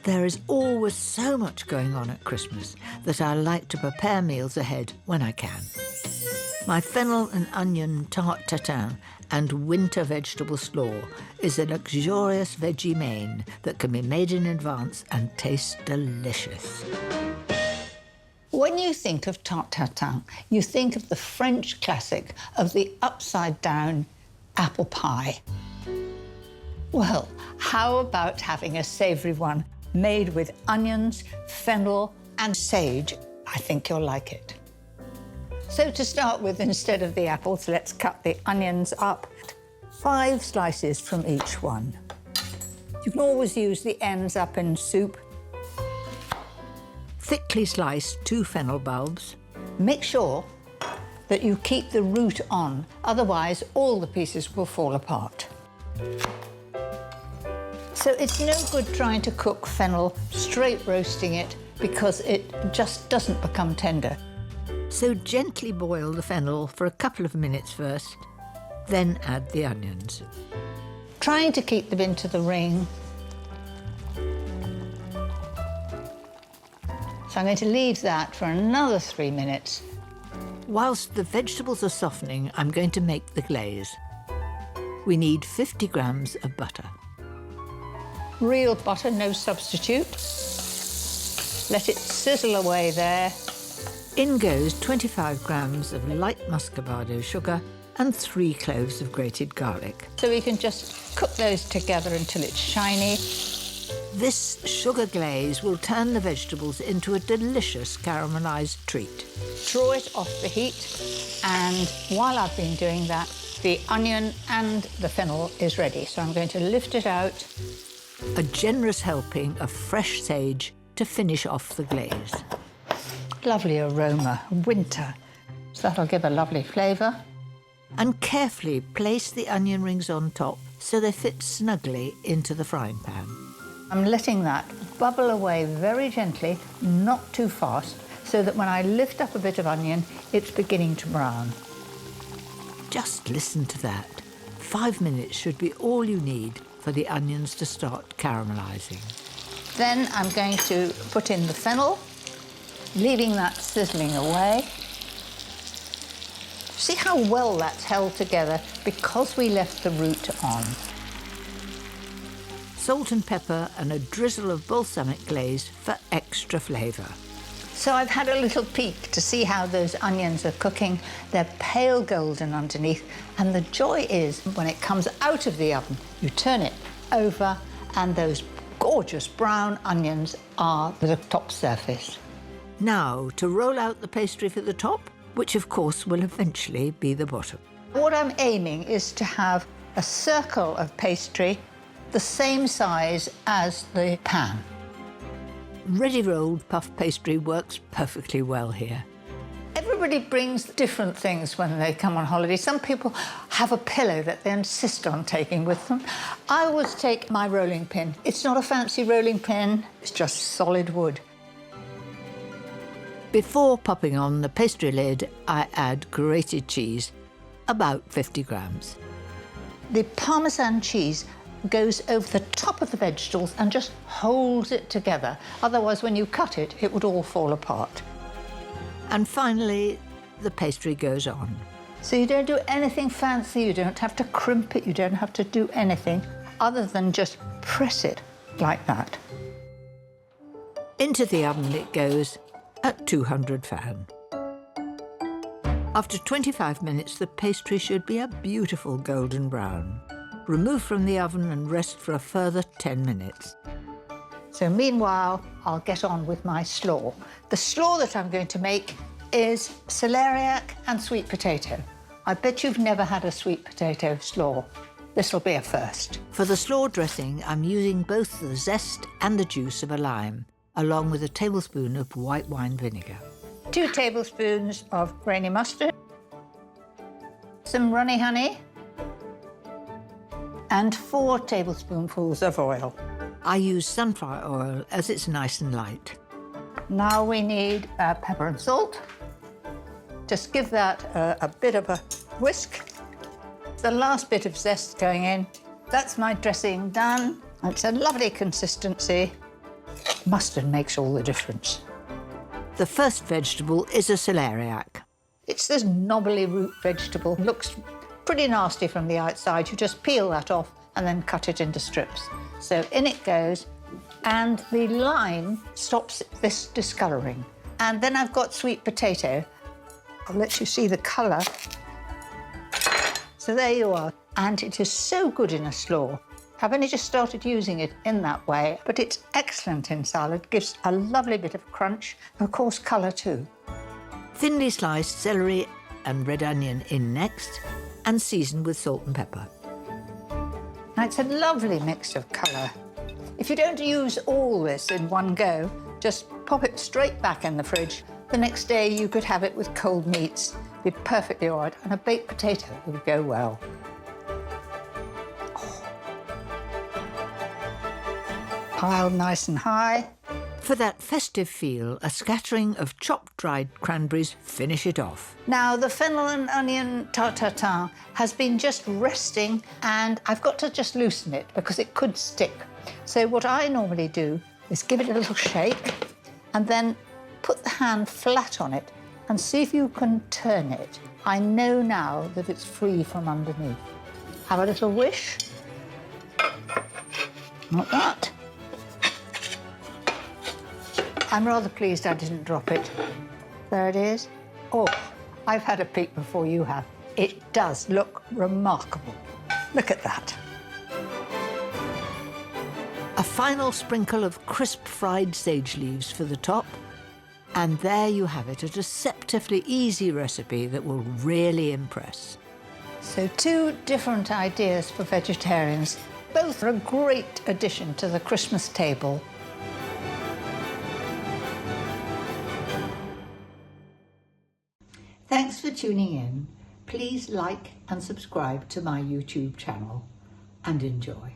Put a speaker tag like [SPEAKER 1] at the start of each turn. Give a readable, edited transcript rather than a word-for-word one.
[SPEAKER 1] There is always so much going on at Christmas that I like to prepare meals ahead when I can. My fennel and onion tart tatin and winter vegetable slaw is a luxurious veggie main that can be made in advance and tastes delicious.
[SPEAKER 2] When you think of tart tatin, you think of the French classic of the upside-down apple pie. Well, how about having a savoury one made with onions, fennel and sage? I think you'll like it. So to start with, instead of the apples, let's cut the onions up. 5 slices from each one. You can always use the ends up in soup.
[SPEAKER 1] Thickly slice 2 fennel bulbs.
[SPEAKER 2] Make sure that you keep the root on, otherwise all the pieces will fall apart. So it's no good trying to cook fennel, straight roasting it, because it just doesn't become tender.
[SPEAKER 1] So gently boil the fennel for a couple of minutes first, then add the onions.
[SPEAKER 2] Trying to keep them into the ring. So I'm going to leave that for another 3 minutes.
[SPEAKER 1] Whilst the vegetables are softening, I'm going to make the glaze. We need 50 grams of butter.
[SPEAKER 2] Real butter, no substitute. Let it sizzle away there.
[SPEAKER 1] In goes 25 grams of light muscovado sugar and 3 cloves of grated garlic.
[SPEAKER 2] So we can just cook those together until it's shiny.
[SPEAKER 1] This sugar glaze will turn the vegetables into a delicious caramelized treat.
[SPEAKER 2] Draw it off the heat, and while I've been doing that, the onion and the fennel is ready. So I'm going to lift it out.
[SPEAKER 1] A generous helping of fresh sage to finish off the glaze.
[SPEAKER 2] Lovely aroma, winter. So that'll give a lovely flavour.
[SPEAKER 1] And carefully place the onion rings on top so they fit snugly into the frying pan.
[SPEAKER 2] I'm letting that bubble away very gently, not too fast, so that when I lift up a bit of onion, it's beginning to brown.
[SPEAKER 1] Just listen to that. 5 minutes should be all you need for the onions to start caramelizing.
[SPEAKER 2] Then I'm going to put in the fennel, leaving that sizzling away. See how well that's held together because we left the root on.
[SPEAKER 1] Salt and pepper and a drizzle of balsamic glaze for extra flavour.
[SPEAKER 2] So I've had a little peek to see how those onions are cooking. They're pale golden underneath, and the joy is when it comes out of the oven, you turn it over and those gorgeous brown onions are the top surface.
[SPEAKER 1] Now to roll out the pastry for the top, which of course will eventually be the bottom.
[SPEAKER 2] What I'm aiming is to have a circle of pastry the same size as the pan.
[SPEAKER 1] Ready-rolled puff pastry works perfectly well here.
[SPEAKER 2] Everybody brings different things when they come on holiday. Some people have a pillow that they insist on taking with them. I always take my rolling pin. It's not a fancy rolling pin, it's just solid wood.
[SPEAKER 1] Before popping on the pastry lid, I add grated cheese, about 50 grams.
[SPEAKER 2] The Parmesan cheese goes over the top of the vegetables and just holds it together. Otherwise, when you cut it, it would all fall apart.
[SPEAKER 1] And finally, the pastry goes on.
[SPEAKER 2] So you don't do anything fancy, you don't have to crimp it, you don't have to do anything other than just press it like that.
[SPEAKER 1] Into the oven it goes at 200 fan. After 25 minutes, the pastry should be a beautiful golden brown. Remove from the oven and rest for a further 10 minutes.
[SPEAKER 2] So meanwhile, I'll get on with my slaw. The slaw that I'm going to make is celeriac and sweet potato. I bet you've never had a sweet potato slaw. This will be a first.
[SPEAKER 1] For the slaw dressing, I'm using both the zest and the juice of a lime, along with a tablespoon of white wine vinegar.
[SPEAKER 2] 2 tablespoons of grainy mustard, some runny honey, and 4 tablespoonfuls of oil.
[SPEAKER 1] I use sunflower oil as it's nice and light.
[SPEAKER 2] Now we need pepper and salt. Just give that a bit of a whisk. The last bit of zest going in. That's my dressing done. It's a lovely consistency. Mustard makes all the difference.
[SPEAKER 1] The first vegetable is a celeriac.
[SPEAKER 2] It's this knobbly root vegetable. Looks pretty nasty from the outside. You just peel that off and then cut it into strips. So in it goes, and the lime stops this discolouring. And then I've got sweet potato. I'll let you see the colour. So there you are. And it is so good in a slaw. I've only just started using it in that way, but it's excellent in salad. Gives a lovely bit of crunch, and of course colour too.
[SPEAKER 1] Thinly sliced celery and red onion in next, and season with salt and pepper.
[SPEAKER 2] Now it's a lovely mix of colour. If you don't use all this in one go, just pop it straight back in the fridge. The next day you could have it with cold meats. Be perfectly all right, and a baked potato would go well. Piled nice and high.
[SPEAKER 1] For that festive feel, a scattering of chopped dried cranberries finish it off.
[SPEAKER 2] Now, the fennel and onion tart tatin has been just resting, and I've got to just loosen it because it could stick. So what I normally do is give it a little shake and then put the hand flat on it and see if you can turn it. I know now that it's free from underneath. Have a little wish. Not that. I'm rather pleased I didn't drop it. There it is. Oh, I've had a peek before you have. It does look remarkable. Look at that.
[SPEAKER 1] A final sprinkle of crisp fried sage leaves for the top. And there you have it, a deceptively easy recipe that will really impress.
[SPEAKER 2] So 2 different ideas for vegetarians. Both are a great addition to the Christmas table. Thanks for tuning in. Please like and subscribe to my YouTube channel and enjoy.